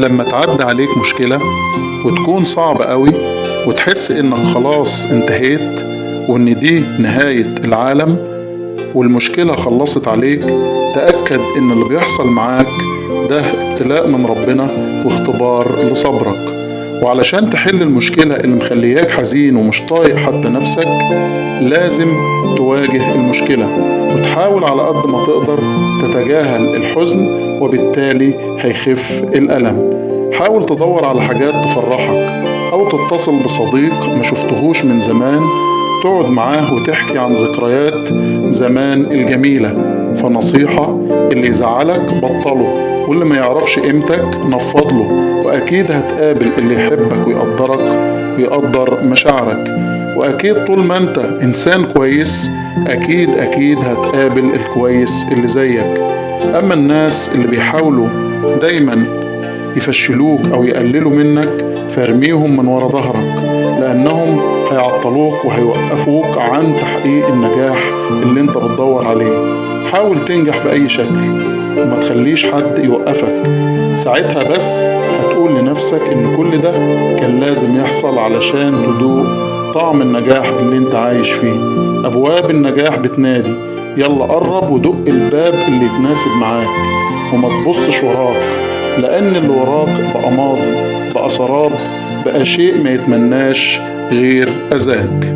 لما تعدي عليك مشكلة وتكون صعبة قوي وتحس إنك خلاص انتهيت وإن دي نهاية العالم والمشكلة خلصت عليك، تأكد إن اللي بيحصل معاك ده ابتلاء من ربنا واختبار لصبرك. وعلشان تحل المشكلة اللي مخلياك حزين ومش طايق حتى نفسك، لازم تواجه المشكلة وتحاول على قد ما تقدر تتجاهل الحزن، وبالتالي هيخف الألم. حاول تدور على حاجات تفرحك أو تتصل بصديق ما شفتهوش من زمان، تقعد معاه وتحكي عن ذكريات زمان الجميلة. فنصيحة: اللي يزعلك بطله، واللي ما يعرفش قيمتك نفض له، وأكيد هتقابل اللي يحبك ويقدرك ويقدر مشاعرك. وأكيد طول ما أنت إنسان كويس أكيد هتقابل الكويس اللي زيك. أما الناس اللي بيحاولوا دايما يفشلوك أو يقللوا منك فارميهم من ورا ظهرك، لأنهم هيعطلوك وهيوقفوك عن تحقيق النجاح اللي انت بتدور عليه. حاول تنجح بأي شكل وما تخليش حد يوقفك، ساعتها بس هتقول لنفسك ان كل ده كان لازم يحصل علشان تدوق طعم النجاح اللي انت عايش فيه. أبواب النجاح بتنادي، يلا قرب ودق الباب اللي يتناسب معاك، وما تبصش وراك، لأن اللي وراك بقى ماضي، بقى سراب، بقى شيء ما يتمناش غير أذاك.